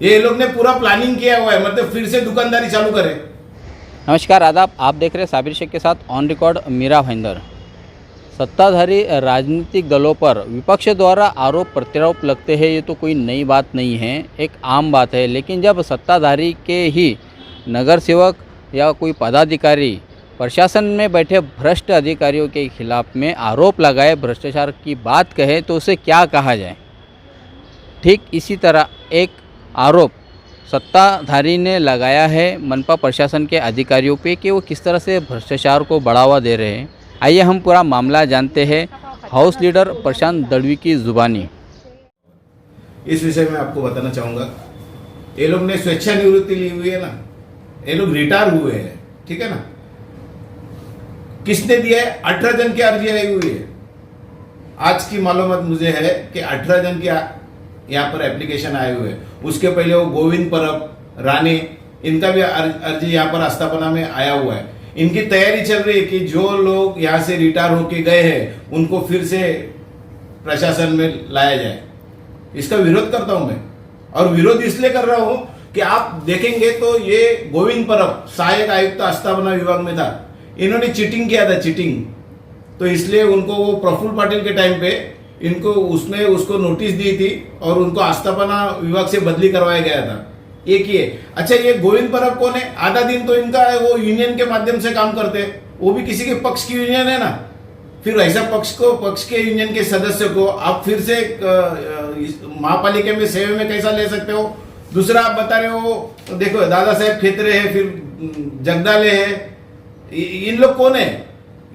ये लोग ने पूरा प्लानिंग किया हुआ है, मतलब फिर से दुकानदारी चालू करे। नमस्कार आदाब, आप देख रहे हैं साबिर शेख के साथ ऑन रिकॉर्ड मीरा भाईंदर। सत्ताधारी राजनीतिक दलों पर विपक्ष द्वारा आरोप प्रत्यारोप लगते हैं, ये तो कोई नई बात नहीं है, एक आम बात है। लेकिन जब सत्ताधारी के ही नगर सेवक या कोई पदाधिकारी प्रशासन में बैठे भ्रष्ट अधिकारियों के खिलाफ में आरोप लगाए, भ्रष्टाचार की बात कहे, तो उसे क्या कहा जाए। ठीक इसी तरह एक आरोप सत्ताधारी ने लगाया है मनपा प्रशासन के अधिकारियों पे कि वो किस तरह से भ्रष्टाचार को बढ़ावा दे रहे हैं। आइए हम पूरा मामला जानते हैं हाउस लीडर प्रशांत दड़वी की जुबानी। इस विषय में आपको बताना चाहूंगा, ये लोग ने स्वेच्छा निवृत्ति ली हुई है ना, ये लोग रिटायर हुए हैं, ठीक है ना। किसने दिया है? 18 जन की अर्जी आई हुई है। आज की मालूमात मुझे है कि 18 जन की यहाँ पर एप्लीकेशन आए हुए हैं। उसके पहले वो गोविंद परब, रानी, इनका भी अर्जी यहाँ पर आस्थापना में आया हुआ है। इनकी तैयारी चल रही है कि जो लोग यहाँ से रिटायर होके गए हैं उनको फिर से प्रशासन में लाया जाए। इसका विरोध करता हूं मैं, और विरोध इसलिए कर रहा हूं कि आप देखेंगे तो ये गोविंद परब सहायक आयुक्त आस्थापना विभाग में था, इन्होंने चीटिंग किया था, चीटिंग। तो इसलिए उनको वो प्रफुल्ल पाटिल के टाइम पे इनको उसमें उसको नोटिस दी थी और उनको आस्थापना विभाग से बदली करवाया गया था। एक ही है। अच्छा, ये गोविंद परब कौन है? आधा दिन तो इनका है, वो यूनियन के माध्यम से काम करते हैं, वो भी किसी के पक्ष की यूनियन है ना। फिर ऐसा पक्ष के यूनियन के सदस्य को आप फिर से महापालिका में सेवा में कैसा ले सकते हो? दूसरा आप बता रहे हो, देखो दादा साहेब खेतरे है, फिर जगदाले है, इन लोग कौन है?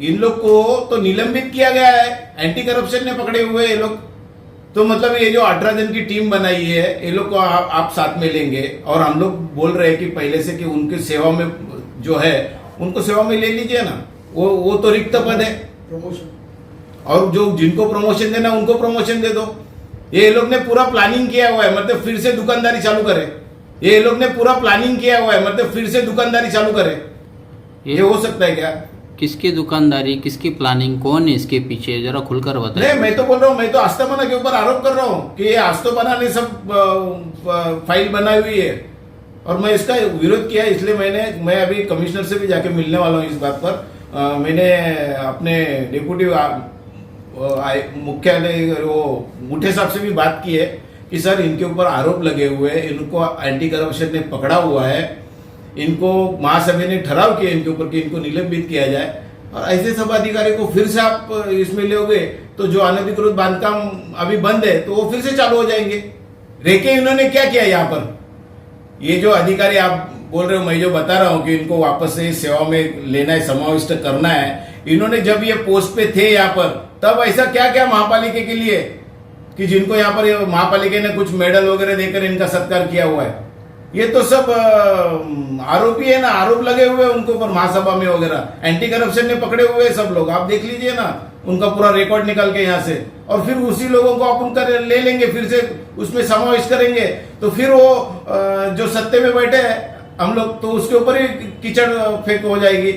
इन लोग को तो निलंबित किया गया है, एंटी करप्शन ने पकड़े हुए ये लोग। तो मतलब ये जो 18 जन की टीम बनाई है, ये लोग को आप साथ में लेंगे, और हम लोग बोल रहे हैं कि पहले से कि उनकी सेवा में जो है उनको सेवा में ले लीजिए ना। वो तो रिक्त पद है, प्रमोशन, और जो जिनको प्रमोशन देना उनको प्रमोशन दे दो। ये लोग ने पूरा प्लानिंग किया हुआ है, मतलब फिर से दुकानदारी चालू करे। ये लोग ने पूरा प्लानिंग किया हुआ है, मतलब फिर से दुकानदारी चालू करे। ये हो सकता है क्या? किसकी दुकानदारी, किसकी प्लानिंग, कौन है इसके पीछे, जरा खुलकर बताइए। नहीं, मैं तो बोल रहा हूँ, मैं तो आस्थापना के ऊपर आरोप कर रहा हूँ कि ये आस्थापना ने सब फाइल बनाई हुई है, और मैं इसका विरोध किया। इसलिए मैं अभी कमिश्नर से भी जाके मिलने वाला हूँ इस बात पर। मैंने अपने डिप्यूटी मुख्यालय वो मुठे साहब से भी बात की है कि सर इनके ऊपर आरोप लगे हुए हैं, इनको एंटी करप्शन ने पकड़ा हुआ है, इनको महासभा ने ठहराव किया इनके ऊपर कि इनको निलंबित किया जाए। और ऐसे सब अधिकारी को फिर से आप इसमें लोगे तो जो अनधिकृत बांधकाम अभी बंद है तो वो फिर से चालू हो जाएंगे। रेके इन्होंने क्या किया यहाँ पर? ये जो अधिकारी आप बोल रहे हो, मैं जो बता रहा हूँ कि इनको वापस से सेवा में लेना है, समाविष्ट करना है, इन्होंने जब ये पोस्ट पे थे यहाँ पर तब ऐसा क्या क्या महापालिका के लिए कि जिनको यहाँ पर महापालिका ने कुछ मेडल वगैरह देकर इनका सत्कार किया हुआ है। ये तो सब आरोपी है ना, आरोप लगे हुए हैं उनको ऊपर महासभा में वगैरह, एंटी करप्शन ने पकड़े हुए हैं सब लोग। आप देख लीजिए ना उनका पूरा रिकॉर्ड निकल के यहाँ से, और फिर उसी लोगों को अपन ले लेंगे, फिर से उसमें समावेश करेंगे, तो फिर वो जो सत्ते में बैठे हैं हम लोग, तो उसके ऊपर ही कीचड़ फेंक हो जाएगी।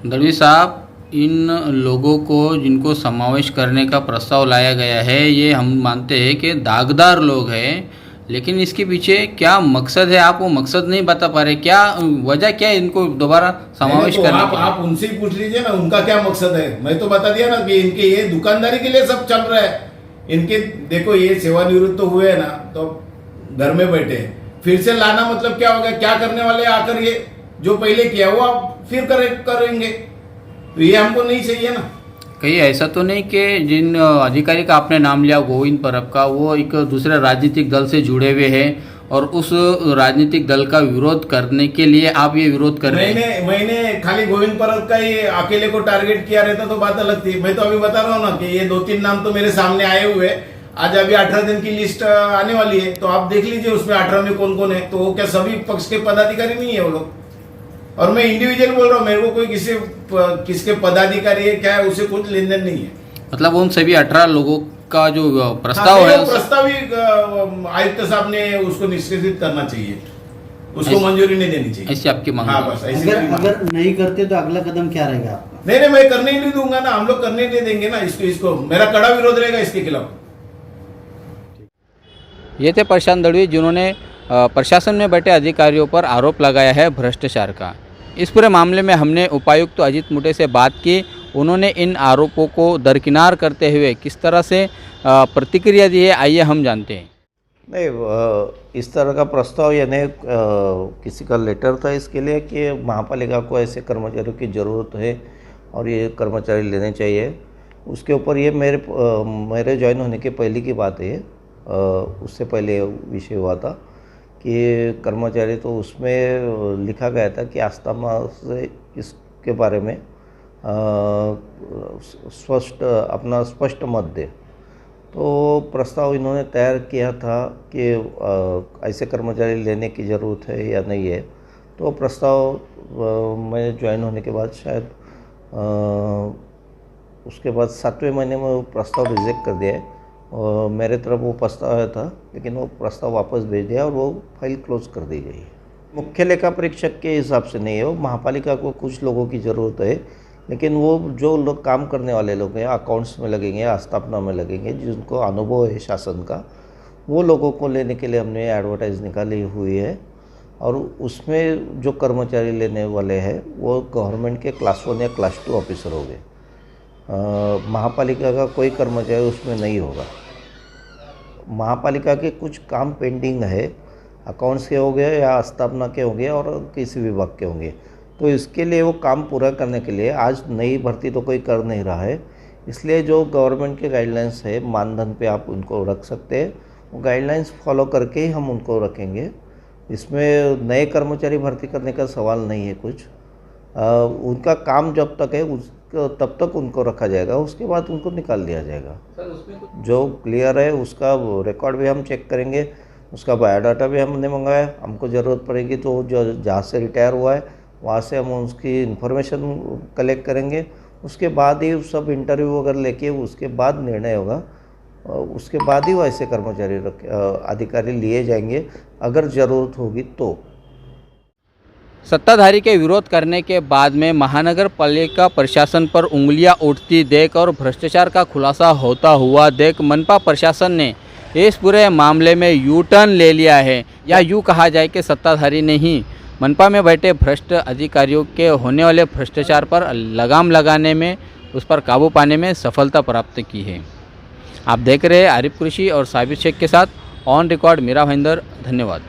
दड़वी साहब, इन लोगों को जिनको समावेश करने का प्रस्ताव लाया गया है, ये हम मानते हैं कि दागदार लोग हैं, लेकिन इसके पीछे क्या मकसद है? आप वो मकसद नहीं बता पा रहे, क्या वजह क्या है इनको दोबारा समावेश करने की? आप उनसे ही पूछ लीजिए ना उनका क्या मकसद है। मैं तो बता दिया ना कि इनके ये दुकानदारी के लिए सब चल रहा है। इनके देखो, ये सेवानिवृत्त तो हुए है ना, तो घर में बैठे, फिर से लाना मतलब क्या होगा? क्या करने वाले आकर? ये जो पहले किया वो आप फिर करेंगे, तो ये हमको नहीं चाहिए ना। कहीं ऐसा तो नहीं कि जिन अधिकारी का आपने नाम लिया गोविंद परब का, वो एक दूसरे राजनीतिक दल से जुड़े हुए हैं और उस राजनीतिक दल का विरोध करने के लिए आप ये विरोध कर रहे हैं? मैंने खाली गोविंद परब का ही अकेले को टारगेट किया रहता तो बात अलग थी। मैं तो अभी बता रहा हूँ ना कि ये 2-3 नाम तो मेरे सामने आए हुए। आज अभी 18 दिन की लिस्ट आने वाली है, तो आप देख लीजिए उसमें 18 में कौन कौन है। तो वो क्या सभी पक्ष के पदाधिकारी नहीं है वो लोग? और मैं इंडिविजुअल बोल रहा हूँ, मेरे को कोई किसके पदाधिकारी है क्या है उसे कुछ लेन देन नहीं है। मतलब उन सभी 18 लोगों का जो प्रस्ताव है, प्रस्ताव ही आयुक्त साहब ने उसको निष्कासित करना चाहिए, उसको मंजूरी नहीं देनी चाहिए। ऐसी आपकी मांग? हाँ, बस ऐसी। अगर नहीं करते तो अगला कदम क्या रहेगा आपका? नहीं, मैं करने ही नहीं दूंगा ना, हम लोग करने नहीं देंगे ना इसको मेरा कड़ा विरोध रहेगा इसके खिलाफ। ये थे प्रशांत दड़वी, जिन्होंने प्रशासन में बैठे अधिकारियों पर आरोप लगाया है भ्रष्टाचार का। इस पूरे मामले में हमने उपायुक्त अजीत मुटे से बात की। उन्होंने इन आरोपों को दरकिनार करते हुए किस तरह से प्रतिक्रिया दी है, आइए हम जानते हैं। नहीं, इस तरह का प्रस्ताव यानी किसी का लेटर था इसके लिए कि महापालिका को ऐसे कर्मचारियों की ज़रूरत है और ये कर्मचारी लेने चाहिए। उसके ऊपर ये मेरे ज्वाइन होने के पहले की बात है। उससे पहले विषय हुआ था कि कर्मचारी, तो उसमें लिखा गया था कि आस्थमा से इसके बारे में स्पष्ट मत दे। तो प्रस्ताव इन्होंने तैयार किया था कि ऐसे कर्मचारी लेने की ज़रूरत है या नहीं है। तो प्रस्ताव मैं ज्वाइन होने के बाद शायद उसके बाद 7वें महीने में वो प्रस्ताव रिजेक्ट कर दिया है और मेरे तरफ वो प्रस्ताव आया था, लेकिन वो प्रस्ताव वापस भेज दिया और वो फाइल क्लोज कर दी गई है। मुख्य लेखा परीक्षक के हिसाब से नहीं है, वो महापालिका को कुछ लोगों की ज़रूरत है, लेकिन वो जो लोग काम करने वाले लोग हैं, अकाउंट्स में लगेंगे, आस्थापना में लगेंगे, जिनको अनुभव है शासन का, वो लोगों को लेने के लिए हमने एडवर्टाइज निकाली हुई है। और उसमें जो कर्मचारी लेने वाले हैं वो गवर्नमेंट के क्लास 1 या क्लास 2 ऑफिसर हो गए। महापालिका का कोई कर्मचारी उसमें नहीं होगा। महापालिका के कुछ काम पेंडिंग है, अकाउंट्स के हो गए या स्थापना के हो गए और किसी विभाग के होंगे। तो इसके लिए वो काम पूरा करने के लिए आज नई भर्ती तो कोई कर नहीं रहा है, इसलिए जो गवर्नमेंट के गाइडलाइंस है मानधन पे आप उनको रख सकते हैं, वो गाइडलाइंस फॉलो करके ही हम उनको रखेंगे। इसमें नए कर्मचारी भर्ती करने का सवाल नहीं है कुछ। उनका काम जब तक है तब तक उनको रखा जाएगा, उसके बाद उनको निकाल दिया जाएगा। जो क्लियर है उसका रिकॉर्ड भी हम चेक करेंगे, उसका बायोडाटा भी हमने मंगाया। हमको ज़रूरत पड़ेगी तो जो जहाँ से रिटायर हुआ है वहाँ से हम उसकी इन्फॉर्मेशन कलेक्ट करेंगे। उसके बाद ही सब इंटरव्यू वगैरह लेके उसके बाद निर्णय होगा। उसके बाद ही वैसे कर्मचारी अधिकारी लिए जाएंगे अगर ज़रूरत होगी तो। सत्ताधारी के विरोध करने के बाद में महानगर पालिका प्रशासन पर उंगलियां उठती देख और भ्रष्टाचार का खुलासा होता हुआ देख मनपा प्रशासन ने इस पूरे मामले में यू टर्न ले लिया है, या यूँ कहा जाए कि सत्ताधारी ने ही मनपा में बैठे भ्रष्ट अधिकारियों के होने वाले भ्रष्टाचार पर लगाम लगाने में, उस पर काबू पाने में सफलता प्राप्त की है। आप देख रहे हैं आरिफ कुरैशी और साबिर शेख के साथ ऑन रिकॉर्ड मीरा भाईंदर। धन्यवाद।